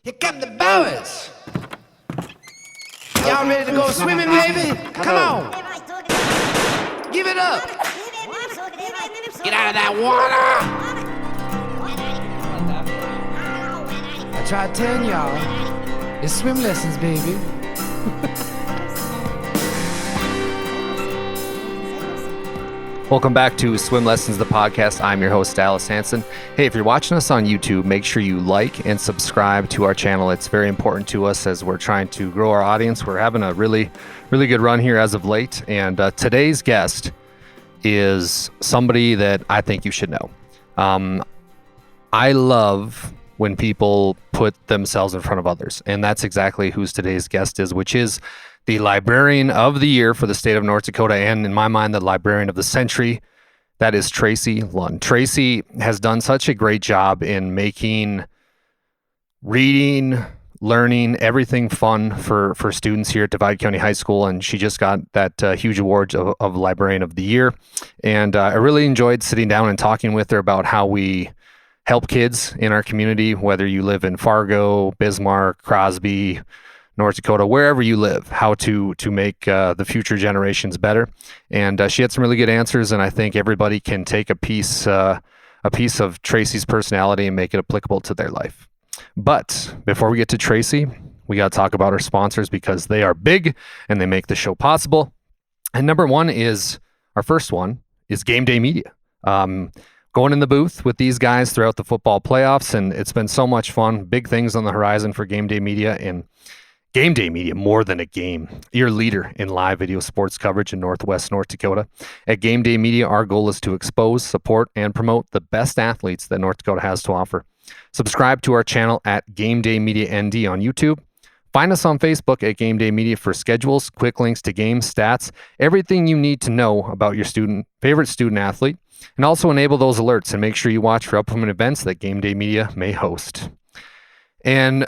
Here come the boys. Y'all ready to go swimming, baby? Come on. Give it up. Get out of that water. I tried telling y'all, it's swim lessons, baby. Welcome back to Swim Lessons, the podcast. I'm your host, Dallas Hanson. Hey, if you're watching us on YouTube, make sure you like and subscribe to our channel. It's very important to us as we're trying to grow our audience. We're having a really good run here as of late. And today's guest is somebody that I think you should know. I love when people put themselves in front of others. And that's exactly who today's guest is, which is the Librarian of the Year for the state of North Dakota, and in my mind, the Librarian of the Century. That is Traci Lund. Traci has done such a great job in making reading, learning, everything fun for students here at Divide County High School, and she just got that huge award of Librarian of the Year. And I really enjoyed sitting down and talking with her about how we help kids in our community, whether you live in Fargo, Bismarck, Crosby, North Dakota, wherever you live, how to make the future generations better. And she had some really good answers, and I think everybody can take a piece of Traci's personality and make it applicable to their life. But before we get to Traci, we got to talk about our sponsors because they are big and they make the show possible. And our first one is Game Day Media. Going in the booth with these guys throughout the football playoffs, and it's been so much fun. Big things on the horizon for Game Day Media, and Game Day Media, more than a game. Your leader in live video sports coverage in Northwest North Dakota. At Game Day Media, our goal is to expose, support, and promote the best athletes that North Dakota has to offer. Subscribe to our channel at Game Day Media ND on YouTube. Find us on Facebook at Game Day Media for schedules, quick links to games, stats, everything you need to know about your favorite student athlete, and also enable those alerts and make sure you watch for upcoming events that Game Day Media may host. And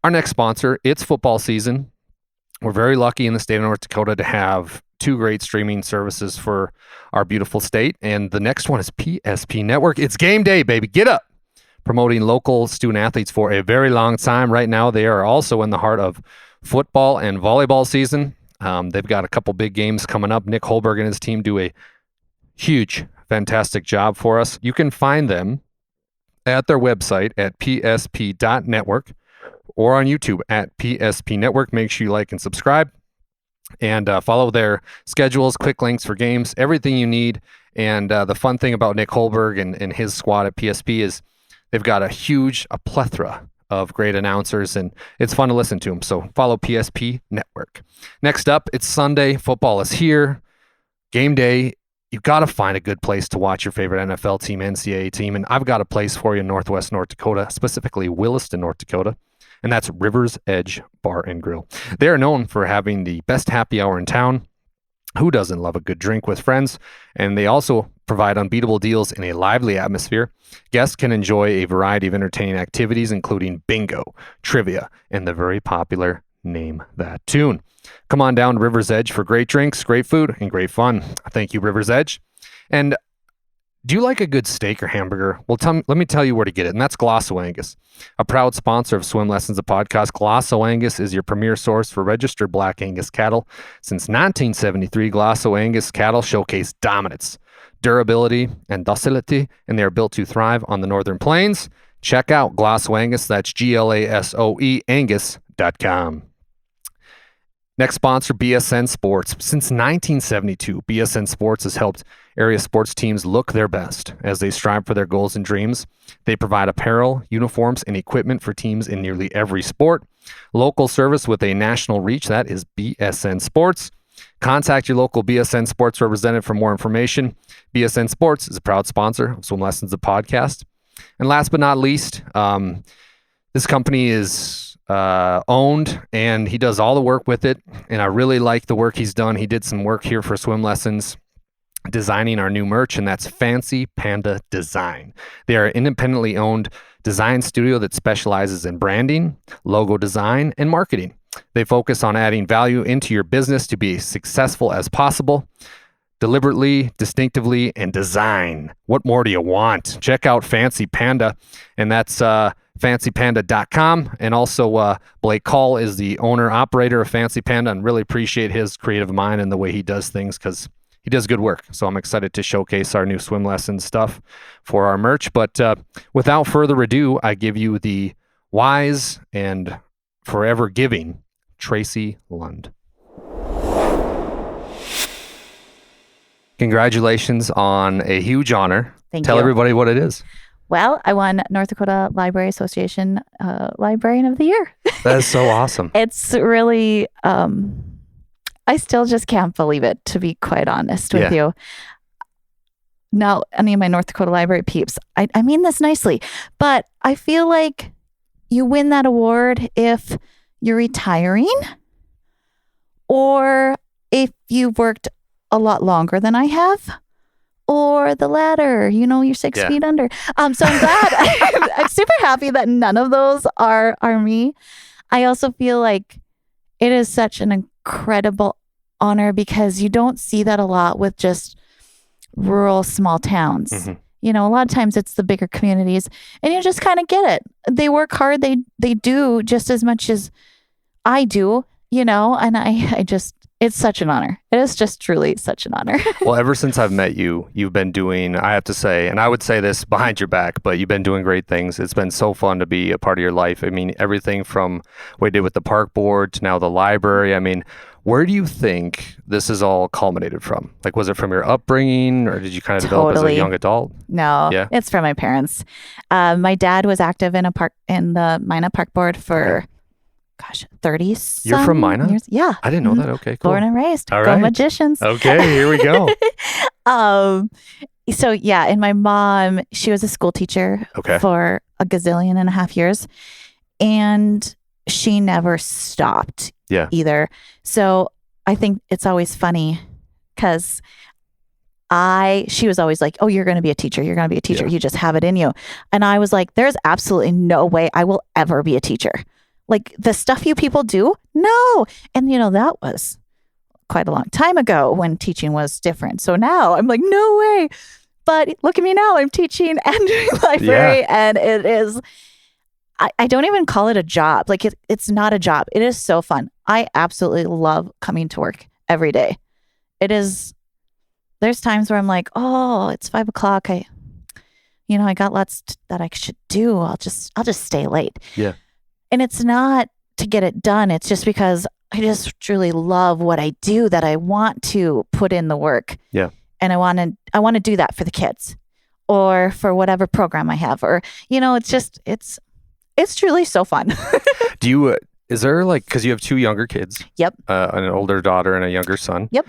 our next sponsor, it's football season. We're very lucky in the state of North Dakota to have two great streaming services for our beautiful state. And the next one is PSP Network. It's game day, baby. Get up. Promoting local student athletes for a very long time. Right now, they are also in the heart of football and volleyball season. They've got a couple big games coming up. Nick Holberg and his team do a huge, fantastic job for us. You can find them at their website at psp.network. or on YouTube at PSP Network. Make sure you like and subscribe and follow their schedules, quick links for games, everything you need. And the fun thing about Nick Holberg and his squad at PSP is they've got a plethora of great announcers, and it's fun to listen to them. So follow PSP Network. Next up, it's Sunday. Football is here. Game day. You've got to find a good place to watch your favorite NFL team, NCAA team. And I've got a place for you in Northwest North Dakota, specifically Williston, North Dakota. And that's River's Edge Bar and Grill. They are known for having the best happy hour in town. Who doesn't love a good drink with friends? And they also provide unbeatable deals in a lively atmosphere. Guests can enjoy a variety of entertaining activities, including bingo, trivia, and the very popular Name That Tune. Come on down to River's Edge for great drinks, great food, and great fun. Thank you, River's Edge. And do you like a good steak or hamburger? Well, let me tell you where to get it, and that's Glosso Angus. A proud sponsor of Swim Lessons, the podcast, Glosso Angus is your premier source for registered Black Angus cattle. Since 1973, Glosso Angus cattle showcase dominance, durability, and docility, and they are built to thrive on the northern plains. Check out Glosso Angus, that's GLASOE Angus.com. Next sponsor, BSN Sports. Since 1972, BSN Sports has helped area sports teams look their best as they strive for their goals and dreams. They provide apparel, uniforms, and equipment for teams in nearly every sport. Local service with a national reach, that is BSN Sports. Contact your local BSN Sports representative for more information. BSN Sports is a proud sponsor of Swim Lessons, the podcast. And last but not least, this company is owned, and he does all the work with it, and I really like the work he's done. He did some work here for Swim Lessons designing our new merch, and that's Fancy Panda Design. They are an independently owned design studio that specializes in branding, logo design, and marketing. They focus on adding value into your business to be as successful as possible. Deliberately, distinctively, and design. What more do you want? Check out Fancy Panda, and that's fancypanda.com. And also Blake Call is the owner operator of Fancy Panda, and really appreciate his creative mind and the way he does things, because he does good work. So I'm excited to showcase our new swim lesson stuff for our merch. But without further ado, I give you the wise and forever giving Traci Lund. Congratulations on a huge honor. Thank Tell you. everybody what it is. Well, I won North Dakota Library Association Librarian of the Year. That is so awesome. It's really, I still just can't believe it, to be quite honest with you. Now, any of my North Dakota Library peeps, I mean this nicely, but I feel like you win that award if you're retiring or if you've worked a lot longer than I have, or the latter, you're 6 feet under. So I'm glad. I'm super happy that none of those are me. I also feel like it is such an incredible honor because you don't see that a lot with just rural small towns. Mm-hmm. A lot of times it's the bigger communities and you just kind of get it. They work hard. They do just as much as I do, and I just, it's such an honor. It is just truly such an honor. Well, ever since I've met you, you've been doing, I have to say, and I would say this behind your back, but you've been doing great things. It's been so fun to be a part of your life. I mean, everything from what you did with the park board to now the library. I mean, where do you think this is all culminated from? Like, was it from your upbringing, or did you kind of develop as a young adult? No, it's from my parents. My dad was active in the Mina Park Board for... 30 some You're from Mina? years. Yeah. I didn't know that. Okay, cool. Born and raised. All Go right. Magicians. Okay, here we go. So yeah, and my mom, she was a school teacher for a gazillion and a half years, and she never stopped either. So I think it's always funny because she was always like, oh, you're going to be a teacher. You're going to be a teacher. You just have it in you. And I was like, there's absolutely no way I will ever be a teacher. Like the stuff you people do? No. And that was quite a long time ago when teaching was different. So now I'm like, no way. But look at me now. I'm teaching and doing library. And it is, I don't even call it a job. Like it's not a job. It is so fun. I absolutely love coming to work every day. It is, there's times where I'm like, oh, it's 5 o'clock. I got lots that I should do. I'll just stay late. Yeah. And it's not to get it done. It's just because I just truly love what I do that I want to put in the work. Yeah. And I want to do that for the kids or for whatever program I have, or, it's truly so fun. Is there cause you have 2 younger kids? Yep. An older daughter and a younger son. Yep.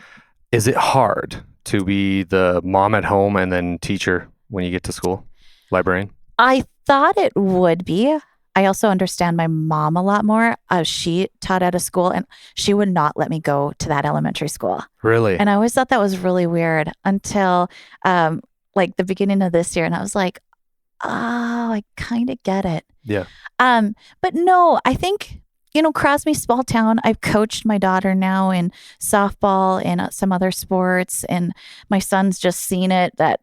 Is it hard to be the mom at home and then teacher when you get to school? Librarian? I thought it would be. I also understand my mom a lot more. She taught at a school and she would not let me go to that elementary school. Really? And I always thought that was really weird until the beginning of this year. And I was like, oh, I kind of get it. Yeah. But no, I think, Crosby, small town. I've coached my daughter now in softball and some other sports. And my son's just seen it that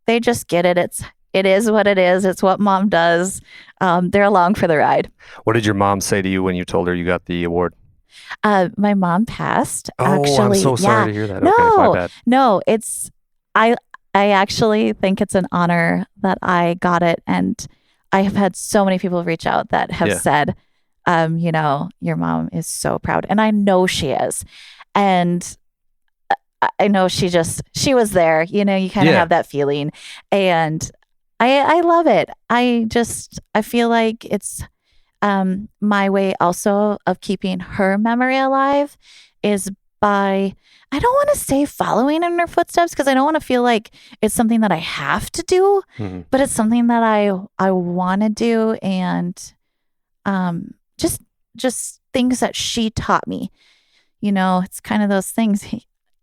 they just get it. It is what it is. It's what mom does. They're along for the ride. What did your mom say to you when you told her you got the award? My mom passed. Oh, actually, I'm so sorry to hear that. No, okay, my bad. No, I actually think it's an honor that I got it. And I have had so many people reach out that have said, your mom is so proud. And I know she is. And I know she was there, you kind of have that feeling. And I love it. I feel like it's my way also of keeping her memory alive is by, I don't want to say following in her footsteps because I don't want to feel like it's something that I have to do, but it's something that I want to do, and just things that she taught me. It's kind of those things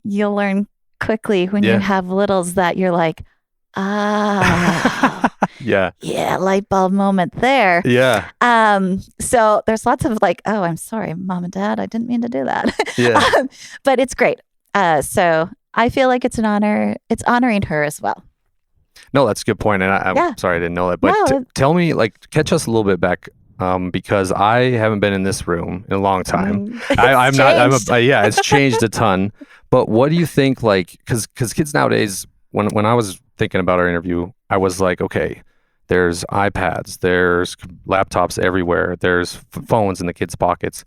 you'll learn quickly when you have littles that you're like, yeah, light bulb moment there. Yeah. So there's lots of oh, I'm sorry, mom and dad, I didn't mean to do that. Yeah. But it's great. So I feel like it's an honor. It's honoring her as well. No, that's a good point. And I'm sorry I didn't know that. But tell me, like, catch us a little bit back, because I haven't been in this room in a long time. It's changed a ton. But what do you think, like, because kids nowadays, when I was thinking about our interview, I was like, okay, there's iPads, there's laptops everywhere, there's phones in the kids' pockets.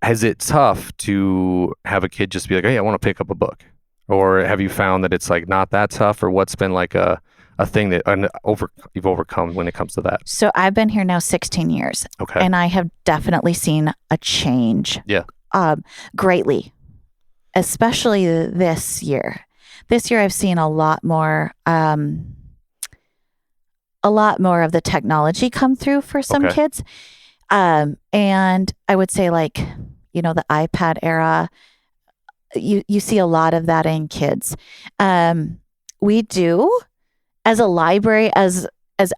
Is it tough to have a kid just be like, hey, I want to pick up a book? Or have you found that it's like not that tough? Or what's been like a thing that you've overcome when it comes to that? So I've been here now 16 years. Okay. And I have definitely seen a change. Yeah. Greatly, especially this year. This year I've seen a lot more of the technology come through for some kids. And I would say, like, the iPad era, you see a lot of that in kids. We do, as a library, as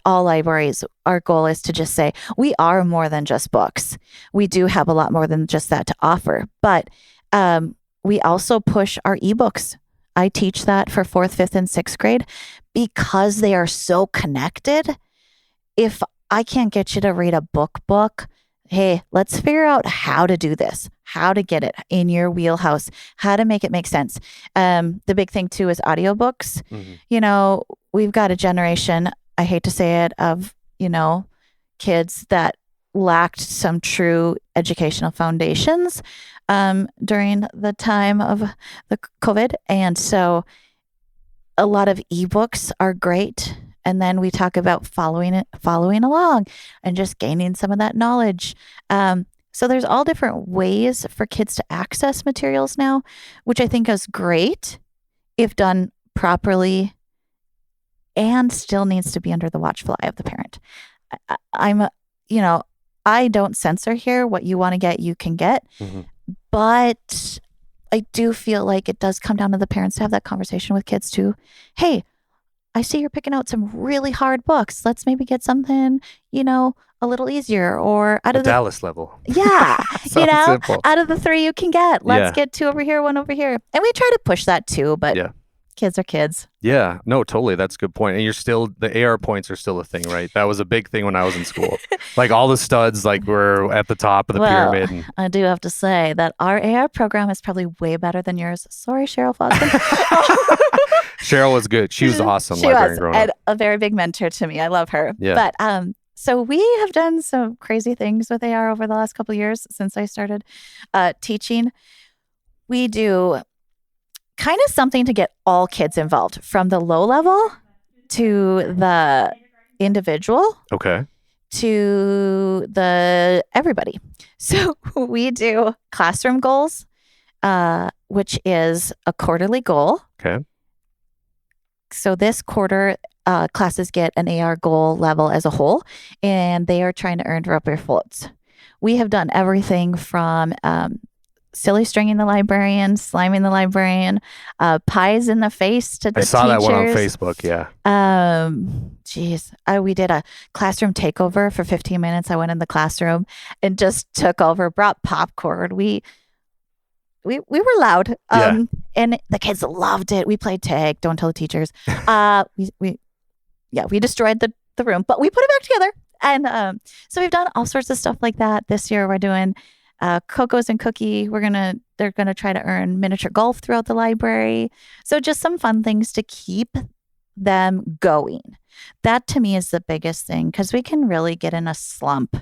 all libraries, our goal is to just say, we are more than just books. We do have a lot more than just that to offer. But we also push our ebooks. I teach that for 4th, 5th, and 6th grade because they are so connected. If I can't get you to read a book, hey, let's figure out how to do this, how to get it in your wheelhouse, how to make it make sense. The big thing too is audiobooks. Mm-hmm. We've got a generation, I hate to say it, of, kids that lacked some true educational foundations during the time of the COVID. And so a lot of ebooks are great. And then we talk about following along and just gaining some of that knowledge. So there's all different ways for kids to access materials now, which I think is great if done properly and still needs to be under the watchful eye of the parent. I don't censor here. What you want to get, you can get. Mm-hmm. But I do feel like it does come down to the parents to have that conversation with kids too. Hey, I see you're picking out some really hard books. Let's maybe get something, a little easier, or out of the Dallas level. Yeah. Simple. Out of the 3 you can get. Let's get 2 over here, 1 over here. And we try to push that too, but kids are kids. Yeah, no, totally. That's a good point. And the AR points are still a thing, right? That was a big thing when I was in school. Like all the studs were at the top of the pyramid. And... I do have to say that our AR program is probably way better than yours. Sorry, Cheryl Foskin. Cheryl was good. She was awesome. She was, and a very big mentor to me. I love her. Yeah. But so we have done some crazy things with AR over the last couple of years since I started teaching. We do kind of something to get all kids involved, from the low level to the individual. Okay. To the everybody. So we do classroom goals, which is a quarterly goal. Okay. So this quarter, classes get an AR goal level as a whole, and they are trying to earn rubber floats. We have done everything from silly stringing the librarian, sliming the librarian, pies in the face to the teachers. I saw that one on Facebook, yeah. We did a classroom takeover for 15 minutes. I went in the classroom and just took over, brought popcorn. We were loud. And the kids loved it. We played tag, don't tell the teachers. We destroyed the room, but we put it back together. And so we've done all sorts of stuff like that. This year we're doing Coco's and Cookie. They're gonna try to earn miniature golf throughout the library. So just some fun things to keep them going. That to me is the biggest thing, because we can really get in a slump.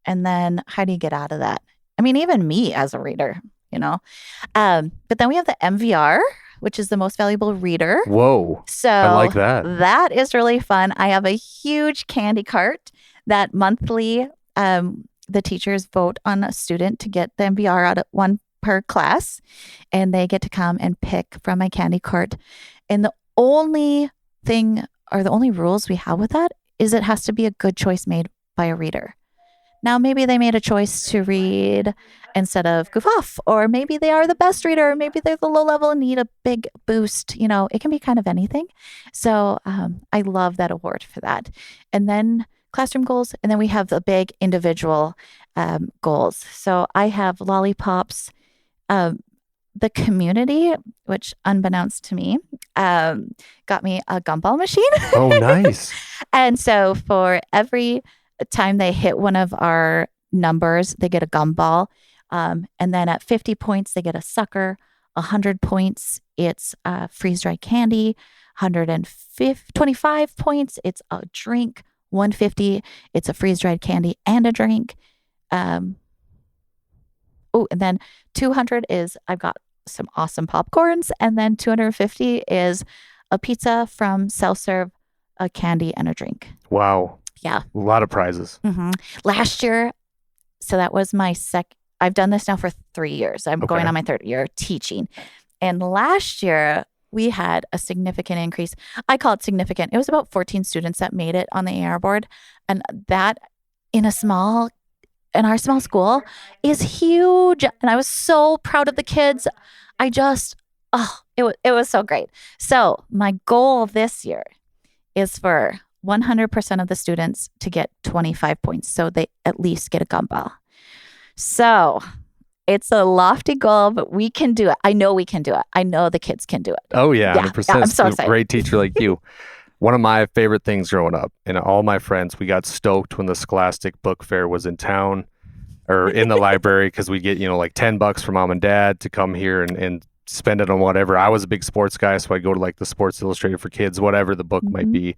And then how do you get out of that? I mean, even me as a reader, but then we have the MVR, which is the most valuable reader. Whoa. So I like that. That is really fun. I have a huge candy cart that monthly, the teachers vote on a student to get the MVR out of 1 per class, and they get to come and pick from my candy cart. And the only thing, or the only rules we have with that, is it has to be a good choice made by a reader. Now, maybe they made a choice to read instead of goof off, or maybe they are the best reader, or maybe they're the low level and need a big boost. It can be kind of anything. So I love that award for that. And then classroom goals, and then we have the big individual goals. So I have lollipops. the community, which unbeknownst to me, got me a gumball machine. Oh, nice. And so for every time they hit one of our numbers, they get a gumball. And then at 50 points, they get a sucker. 100 points, it's freeze-dried candy. 125 points, it's a drink. 150, it's a freeze-dried candy and a drink. And then 200 is I've got some awesome popcorns. And then 250 is a pizza from self-serve, a candy, and a drink. Wow. Yeah. A lot of prizes. Mm-hmm. Last year, so that was my I've done this now for 3 years. I'm going on my third year teaching. And last year, we had a significant increase. I call it significant. It was about 14 students that made it on the AR board. And that in our small school is huge. And I was so proud of the kids. It was so great. So my goal this year is for 100% of the students to get 25 points. So they at least get a gumball. So it's a lofty goal, but we can do it. I know we can do it. I know the kids can do it. Oh, yeah, 100%. Yeah, I'm so excited. Great teacher like you. One of my favorite things growing up, and all my friends, we got stoked when the Scholastic Book Fair was in town or in the library because we get, like $10 for mom and dad to come here and spend it on whatever. I was a big sports guy, so I'd go to like the Sports Illustrated for Kids, whatever the book might be.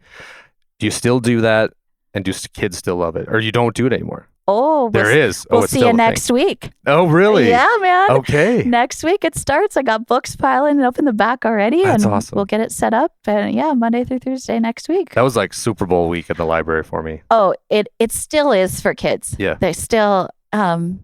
Do you still do that? And do kids still love it? Or you don't do it anymore? Oh, there is. We'll see you next week. Oh, really? Yeah, man. Okay. Next week it starts. I got books piling up in the back already. That's and awesome. We'll get it set up. And Monday through Thursday next week. That was like Super Bowl week at the library for me. Oh, it still is for kids. Yeah. They still, and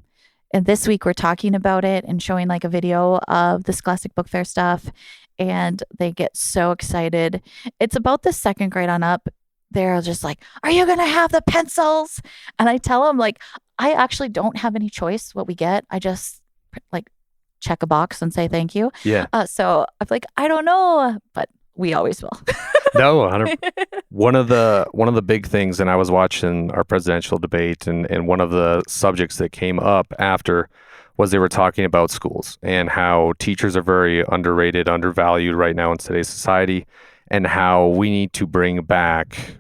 this week we're talking about it and showing like a video of the Scholastic Book Fair stuff. And they get so excited. It's about the second grade on up. They're just like, are you going to have the pencils? And I tell them like, I actually don't have any choice what we get. I just like check a box and say thank you. Yeah. So I'm like, I don't know, but we always will. No, 100%. One of the big things, and I was watching our presidential debate, and one of the subjects that came up after was they were talking about schools and how teachers are very underrated, undervalued right now in today's society, and how we need to bring back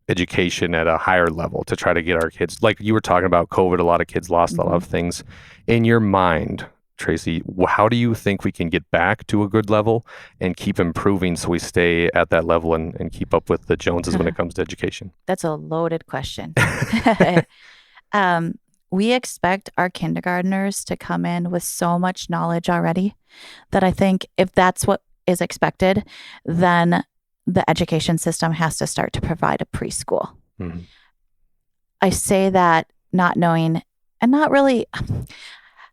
education at a higher level to try to get our kids, like you were talking about COVID, a lot of kids lost a lot of things. In your mind, Traci, how do you think we can get back to a good level and keep improving so we stay at that level and keep up with the Joneses when it comes to education? That's a loaded question. We expect our kindergartners to come in with so much knowledge already that I think if that's what is expected, then the education system has to start to provide a preschool. Mm-hmm. I say that not knowing and not really,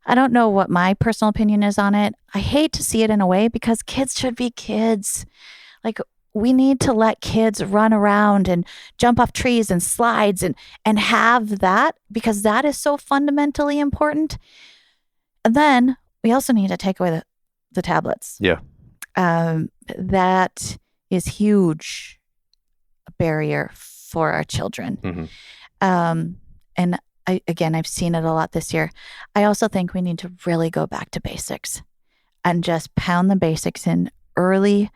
I don't know what my personal opinion is on it. I hate to see it in a way because kids should be kids. Like we need to let kids run around and jump off trees and slides and have that because that is so fundamentally important. And then we also need to take away the tablets. Yeah. That is huge barrier for our children. Mm-hmm. And I've seen it a lot this year. I also think we need to really go back to basics and just pound the basics in early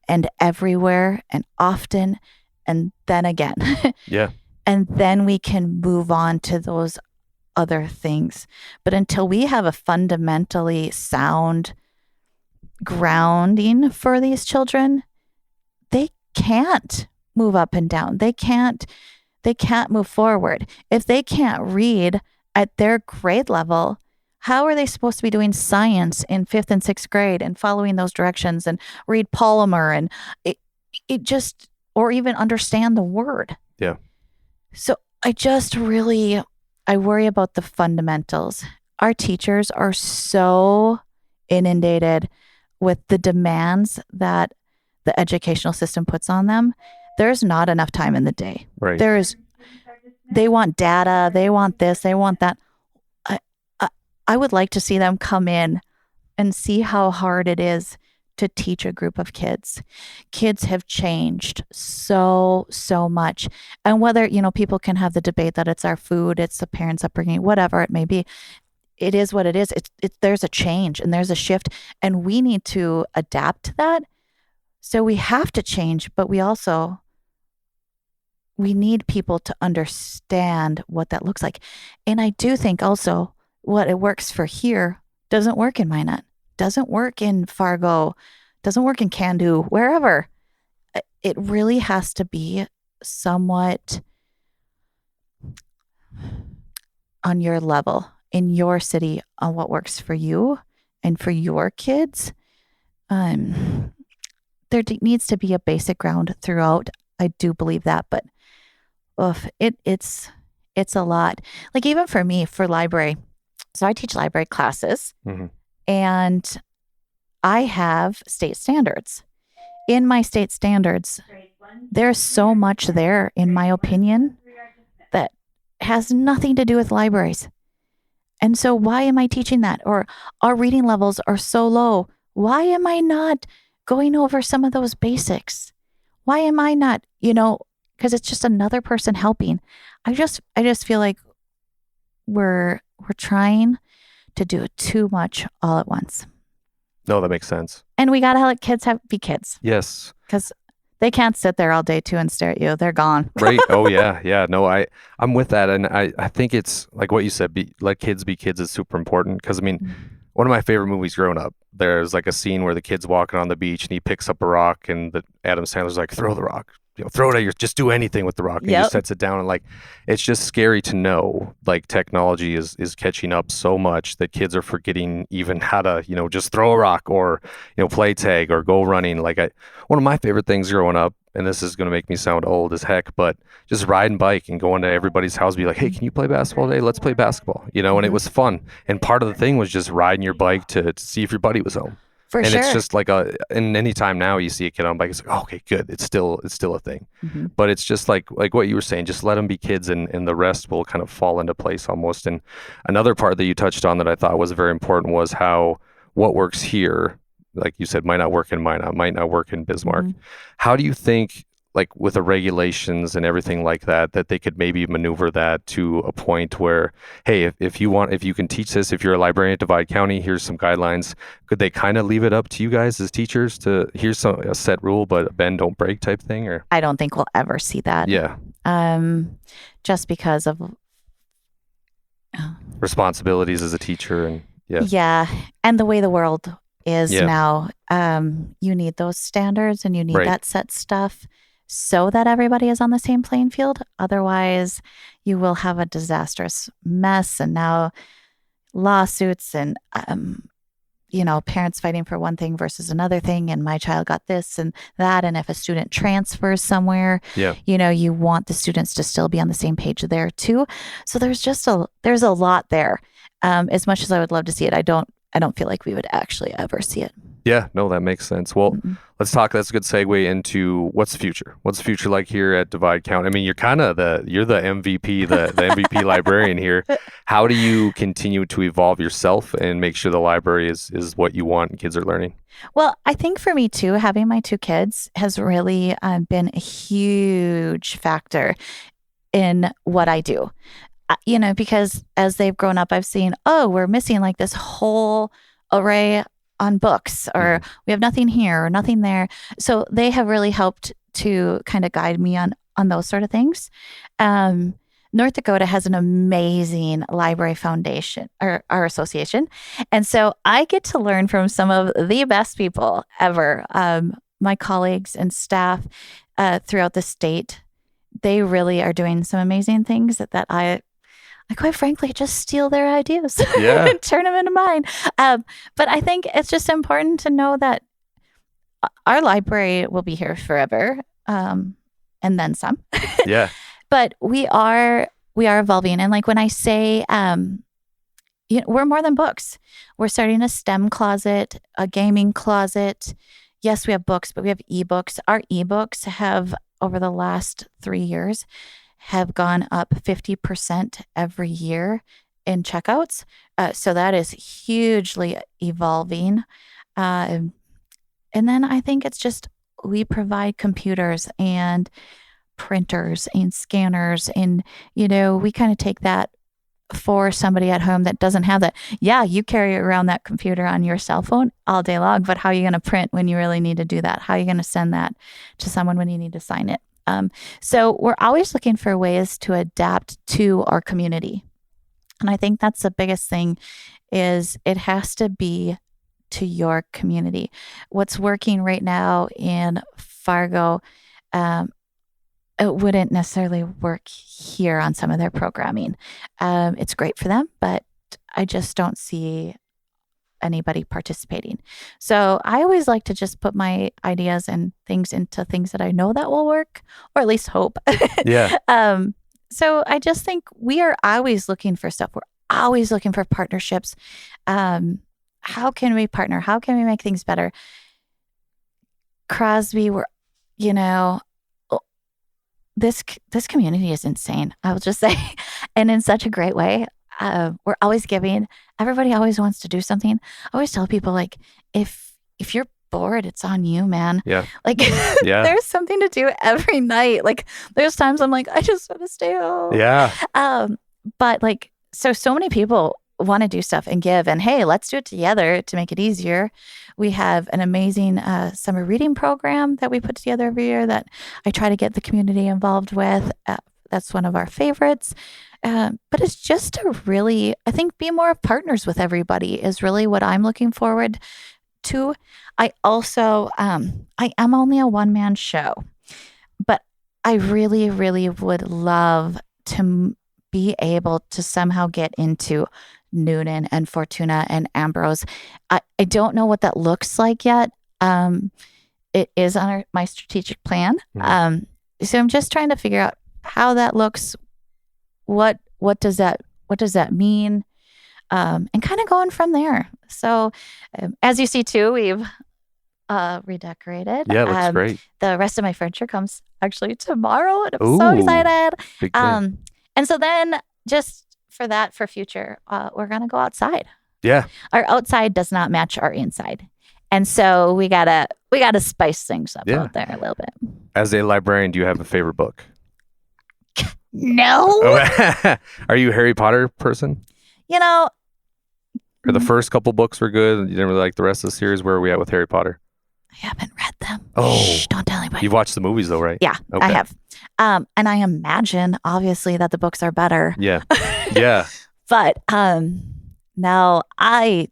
and everywhere and often and then again. Yeah. And then we can move on to those other things. But until we have a fundamentally sound grounding for these children, they can't move up and down. They can't move forward. If they can't read at their grade level, how are they supposed to be doing science in 5th and 6th grade and following those directions and read polymer and it just, or even understand the word? Yeah. So I worry about the fundamentals. Our teachers are so inundated with the demands that the educational system puts on them. There's not enough time in the day. Right. They want data. They want this. They want that. I would like to see them come in and see how hard it is to teach a group of kids. Kids have changed so much. And whether, people can have the debate that it's our food, it's the parents' upbringing, whatever it may be. it is what it is. There's a change and there's a shift, and we need to adapt to that. So we have to change, but we need people to understand what that looks like. And I do think also what it works for here doesn't work in Minot, doesn't work in Fargo, doesn't work in Can-Do, wherever. It really has to be somewhat on your level, in your city, on what works for you and for your kids. There needs to be a basic ground throughout. I do believe that, but it's a lot. Like even for me, for library. So I teach library classes, and I have state standards. In my state standards, there's so much there, in my opinion, that has nothing to do with libraries. And so why am I teaching that? Or our reading levels are so low. Why am I not going over some of those basics? Why am I not, because it's just another person helping. I just feel like we're trying to do too much all at once. No, that makes sense. And we got to let kids be kids. Yes. Because they can't sit there all day too and stare at you. They're gone. Right. Oh yeah. Yeah. No, I'm with that. And I think it's like what you said, let kids be kids is super important. Cause I mean, one of my favorite movies growing up, there's like a scene where the kid's walking on the beach and he picks up a rock and Adam Sandler's like, throw the rock, throw it at just do anything with the rock. And he just sets it down. And like, it's just scary to know like technology is catching up so much that kids are forgetting even how to, just throw a rock or, play tag or go running. Like one of my favorite things growing up, and this is going to make me sound old as heck, but just riding bike and going to everybody's house, be like, hey, can you play basketball today? Let's play basketball, and it was fun. And part of the thing was just riding your bike to see if your buddy was home. And it's just like and any time now you see a kid on a bike, it's like, oh, okay, good. It's still a thing. But it's just like what you were saying, just let them be kids and the rest will kind of fall into place almost. And another part that you touched on that I thought was very important was how what works here, like you said, might not work in Minot, might not work in Bismarck. How do you think, like with the regulations and everything like that they could maybe maneuver that to a point where, hey, if you can teach this, if you're a librarian at Divide County, here's some guidelines. Could they kind of leave it up to you guys as teachers to here's a set rule, but bend don't break type thing? Or I don't think we'll ever see that. Yeah. Just because of responsibilities as a teacher and and the way the world is now. You need those standards and you need that set stuff so that everybody is on the same playing field. Otherwise, you will have a disastrous mess, and now lawsuits and parents fighting for one thing versus another thing, and my child got this and that. And if a student transfers somewhere, you want the students to still be on the same page there too. So there's a lot there. As much as I would love to see it, I don't feel like we would actually ever see it. Yeah, no, that makes sense. Well, let's talk. That's a good segue into what's the future. What's the future like here at Divide County? I mean, you're the MVP, the MVP librarian here. How do you continue to evolve yourself and make sure the library is what you want and kids are learning? Well, I think for me too, having my two kids has really been a huge factor in what I do. Because as they've grown up, I've seen, we're missing like this whole array on books, or we have nothing here or nothing there. So they have really helped to kind of guide me on those sort of things. North Dakota has an amazing library foundation, or our association. And so I get to learn from some of the best people ever. My colleagues and staff throughout the state, they really are doing some amazing things that I quite frankly just steal their ideas and turn them into mine. But I think it's just important to know that our library will be here forever, and then some. But we are evolving. And like when I say, we're more than books. We're starting a STEM closet, a gaming closet. Yes, we have books, but we have ebooks. Our ebooks have, over the last 3 years, have gone up 50% every year in checkouts. So that is hugely evolving. And then I think it's just, we provide computers and printers and scanners, and, we kind of take that for somebody at home that doesn't have that. Yeah, you carry around that computer on your cell phone all day long, but how are you going to print when you really need to do that? How are you going to send that to someone when you need to sign it? So we're always looking for ways to adapt to our community. And I think that's the biggest thing, is it has to be to your community. What's working right now in Fargo, it wouldn't necessarily work here on some of their programming. It's great for them, but I just don't see anybody participating. So I always like to just put my ideas and things into things that I know that will work, or at least hope. Yeah. So I just think we are always looking for stuff. We're always looking for partnerships. How can we partner? How can we make things better? Crosby, this community is insane, I will just say, and in such a great way. We're always giving. Everybody always wants to do something. I always tell people, like, if you're bored, it's on you, man. Yeah. Like, there's something to do every night. Like, there's times I'm like, I just want to stay home. Yeah. But like, so many people want to do stuff and give, and hey, let's do it together to make it easier. We have an amazing summer reading program that we put together every year that I try to get the community involved with. That's one of our favorites. But it's just to really, I think, be more of partners with everybody is really what I'm looking forward to. I also, I am only a one-man show, but I really, really would love to be able to somehow get into Noonan and Fortuna and Ambrose. I don't know what that looks like yet. It is on my strategic plan. So I'm just trying to figure out how that looks. What does that mean? And kind of going from there. So as you see too, we've redecorated. Yeah, looks great. The rest of my furniture comes actually tomorrow, and I'm so excited. Big day. And so then just for future, we're gonna go outside. Yeah. Our outside does not match our inside. And so we gotta spice things up out there a little bit. As a librarian, do you have a favorite book? No. Are you a Harry Potter person? Or the first couple books were good, and you didn't really like the rest of the series. Where are we at with Harry Potter? I haven't read them. Oh. Shh, don't tell anybody. You've watched the movies though, right? Yeah, okay. I have. And I imagine, obviously, that the books are better. Yeah. Yeah. But no, I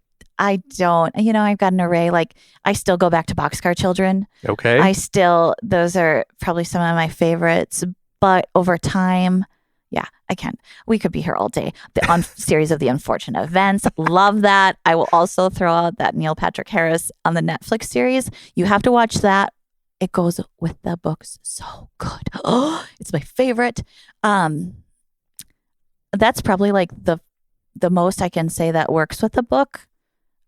don't. I've got an array. Like, I still go back to Boxcar Children. Okay. Those are probably some of my favorites. But over time, yeah, I can. We could be here all day. The series of The Unfortunate Events. Love that. I will also throw out that Neil Patrick Harris on the Netflix series. You have to watch that. It goes with the books so good. Oh, it's my favorite. That's probably like the most I can say that works with the book.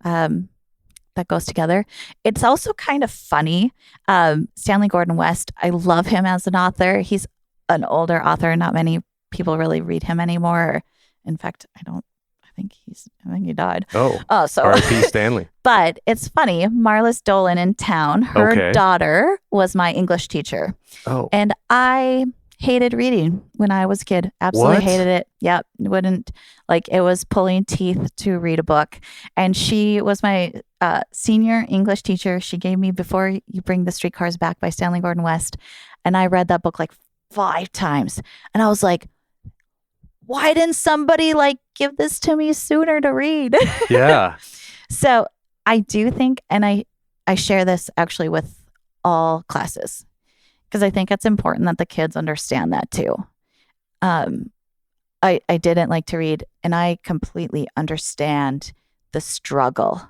That goes together. It's also kind of funny. Stanley Gordon West, I love him as an author. He's an older author. Not many people really read him anymore. In fact, I think he died. Oh, so R.I.P. Stanley. But it's funny. Marlis Dolan in town, her daughter was my English teacher. Oh. And I hated reading when I was a kid. Absolutely hated it. Yep. It was pulling teeth to read a book. And she was my senior English teacher. She gave me Before You Bring the Streetcars Back by Stanley Gordon West. And I read that book like 5 times. And I was like, why didn't somebody give this to me sooner to read? Yeah. So I do think, and I share this actually with all classes, because I think it's important that the kids understand that too. I didn't like to read, and I completely understand the struggle.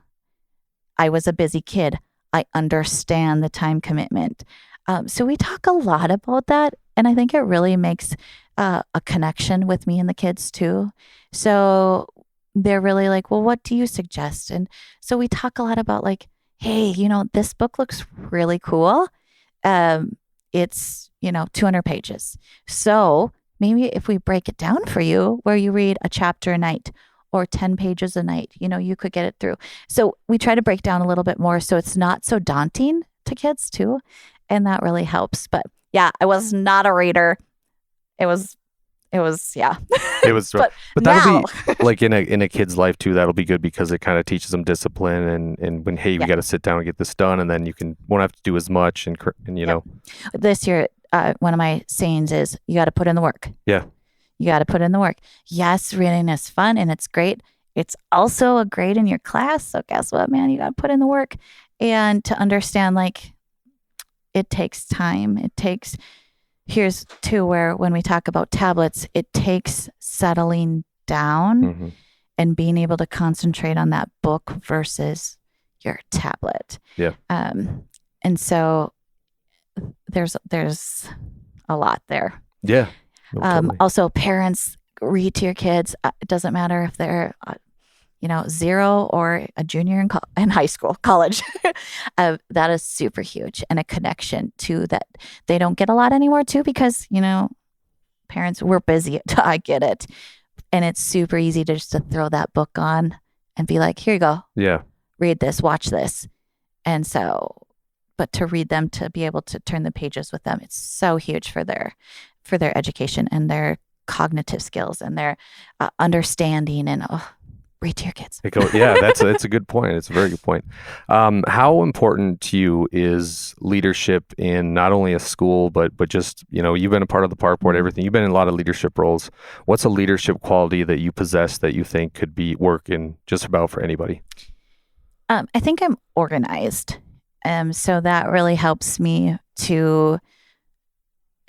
I was a busy kid. I understand the time commitment. So we talk a lot about that, and I think it really makes a connection with me and the kids too. So they're really like, well, what do you suggest? And so we talk a lot about hey, this book looks really cool. It's, 200 pages. So maybe if we break it down for you, where you read a chapter a night or 10 pages a night, you could get it through. So we try to break down a little bit more so it's not so daunting to kids too. And that really helps. But yeah, I was not a reader. It was it was, yeah. It was, but now, that'll be like in a kid's life too. That'll be good because it kind of teaches them discipline and when, hey, we got to sit down and get this done. And then won't have to do as much. And you know, this year, one of my sayings is you got to put in the work. Yeah. You got to put in the work. Yes, reading is fun and it's great. It's also a grade in your class. So guess what, man? You got to put in the work and to understand like it takes time. Here's too where when we talk about tablets, it takes settling down and being able to concentrate on that book versus your tablet. Yeah. And so there's a lot there. Yeah. No, totally. Also, parents, read to your kids. It doesn't matter if they're, 0 or a junior in high school, college. That is super huge, and a connection to that they don't get a lot anymore too, because parents, we're busy. I get it, and it's super easy to throw that book on and be like, "Here you go. Yeah, read this, watch this," and so. But to read them, to be able to turn the pages with them, it's so huge for their education and their cognitive skills and their understanding. And read to your kids. Yeah, that's a good point. It's a very good point. How important to you is leadership in not only a school, but just, you've been a part of the park board, everything. You've been in a lot of leadership roles. What's a leadership quality that you possess that you think could be working just about for anybody? I think I'm organized. So that really helps me to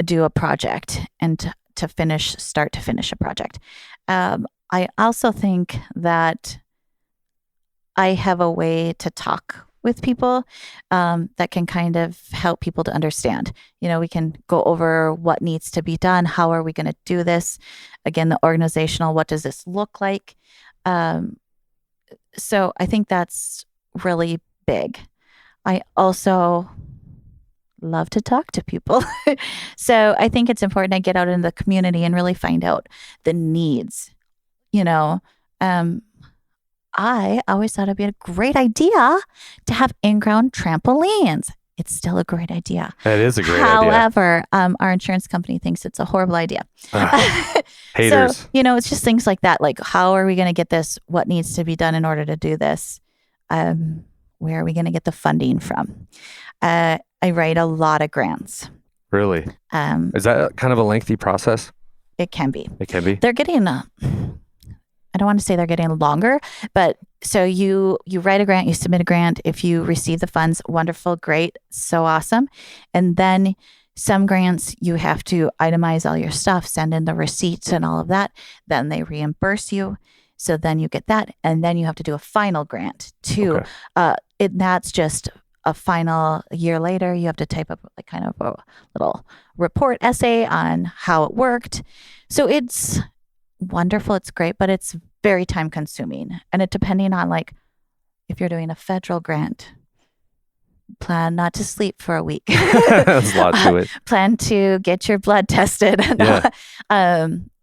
do a project and to start to finish a project. I also think that I have a way to talk with people that can kind of help people to understand. We can go over what needs to be done. How are we going to do this? Again, the organizational, what does this look like? So I think that's really big. I also love to talk to people. So I think it's important to get out in the community and really find out the needs. I always thought it'd be a great idea to have in-ground trampolines. It's still a great idea. That is a great idea. However, our insurance company thinks it's a horrible idea. Haters. So, it's just things like that. Like, how are we going to get this? What needs to be done in order to do this? Where are we going to get the funding from? I write a lot of grants. Really? Is that kind of a lengthy process? It can be. It can be. They're getting, I don't want to say they're getting longer, but so you write a grant, you submit a grant. If you receive the funds, wonderful, great, so awesome. And then some grants, you have to itemize all your stuff, send in the receipts and all of that. Then they reimburse you. So then you get that, and then you have to do a final grant too. Okay. That's just a final year later. You have to type up like kind of a little report essay on how it worked. So it's wonderful. It's great, but it's very time consuming. And it depending on like if you're doing a federal grant, plan not to sleep for a week. There's a lot to it. Plan to get your blood tested. Yeah.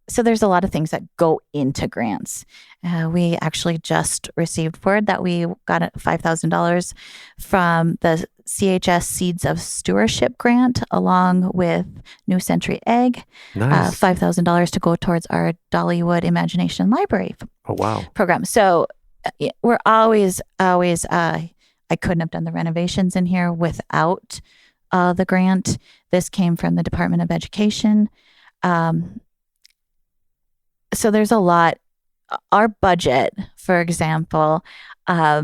So there's a lot of things that go into grants. We actually just received word that we got $5,000 from the CHS Seeds of Stewardship grant, along with New Century Egg. Nice. $5,000 to go towards our Dollywood Imagination Library program. So we're always, I couldn't have done the renovations in here without the grant. This came from the Department of Education. So there's a lot. Our budget, for example, I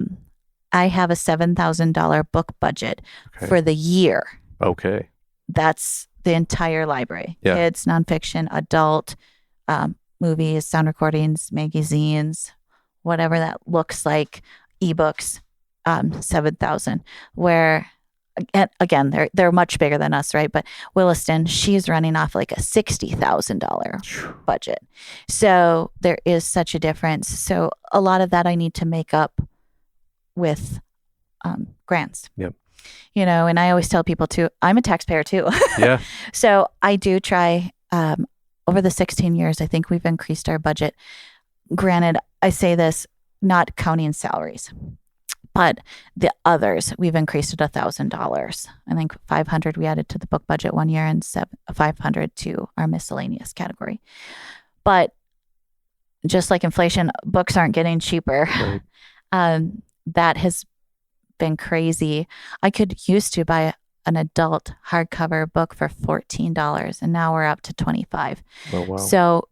have a $7,000 book budget for the year. Okay. That's the entire library. Yeah. Kids, nonfiction, adult, movies, sound recordings, magazines, whatever that looks like, ebooks, 7,000. Where again, they're much bigger than us, right? But Williston, she's running off like a $60,000 budget. So there is such a difference. So a lot of that I need to make up with grants. Yep. And I always tell people too, I'm a taxpayer too. Yeah. So I do try, over the 16 years, I think we've increased our budget. Granted, I say this, not counting salaries, But the others, we've increased it $1,000. I think $500 we added to the book budget one year and $500 to our miscellaneous category. But just like inflation, books aren't getting cheaper. Right. That has been crazy. I could used to buy an adult hardcover book for $14, and now we're up to $25. Oh, wow. So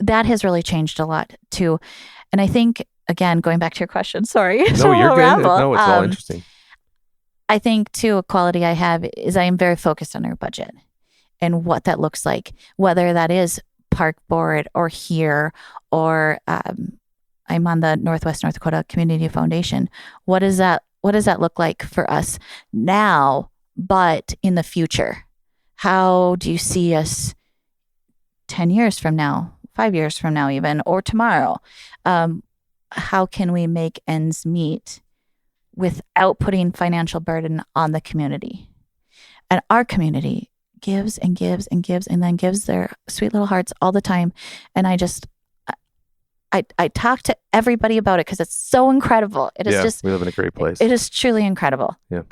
that has really changed a lot too. And I think, again, going back to your question, sorry. No, you're good. No, it's all interesting. I think too, a quality I have is I am very focused on our budget and what that looks like, whether that is park board or here, or I'm on the North Dakota Community Foundation. What does that look like for us now, but in the future? How do you see us 10 years from now, 5 years from now even, or tomorrow? How can we make ends meet without putting financial burden on the community? And our community gives and gives and gives and then gives their sweet little hearts all the time. And I talk to everybody about it because it's so incredible. It is just, we live in a great place. It is truly incredible. Yeah.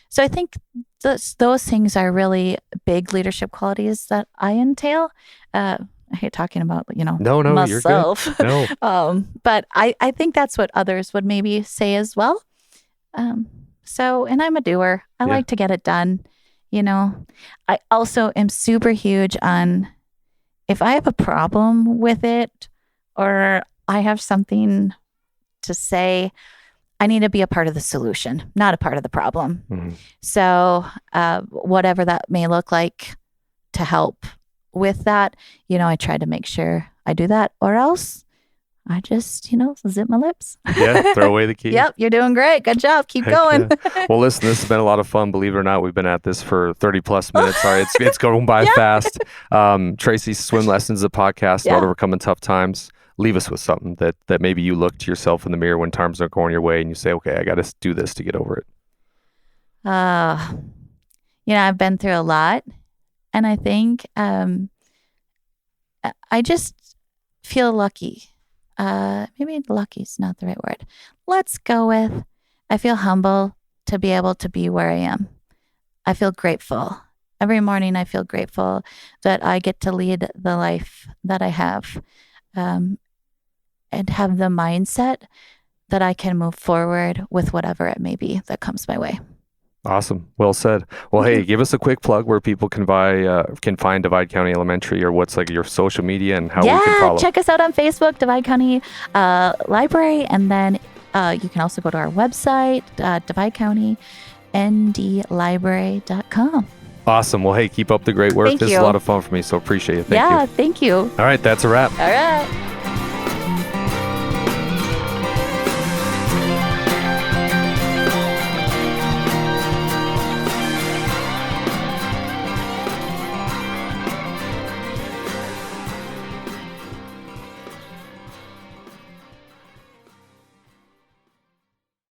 So I think those things are really big leadership qualities that I entail. I hate talking about, no, myself. You're good. No. But I think that's what others would maybe say as well. And I'm a doer. I like to get it done. I also am super huge on, if I have a problem with it or I have something to say, I need to be a part of the solution, not a part of the problem. Mm-hmm. So whatever that may look like to help with that, I try to make sure I do that, or else I just, zip my lips. Yeah, throw away the key. Yep, you're doing great. Good job. Keep going. Yeah. Well, listen, this has been a lot of fun. Believe it or not, we've been at this for 30 plus minutes. Sorry, it's going by fast. Traci, Swim Lessons, the podcast about overcoming tough times. Leave us with something that maybe you look to yourself in the mirror when times aren't going your way and you say, okay, I got to do this to get over it. I've been through a lot, and I think I just feel lucky. Maybe lucky is not the right word. Let's go with, I feel humble to be able to be where I am. I feel grateful. Every morning I feel grateful that I get to lead the life that I have, and have the mindset that I can move forward with whatever it may be that comes my way. Awesome. Well said. Well, hey, give us a quick plug where people can find Divide County Elementary, or what's like your social media and how we can follow. Check us out on Facebook, Divide County Library, and then you can also go to our website, dividecountynDlibrary.com. Awesome. Well, hey, keep up the great work. This is a lot of fun for me, so appreciate it. Thank you. Yeah, thank you. All right, that's a wrap. All right.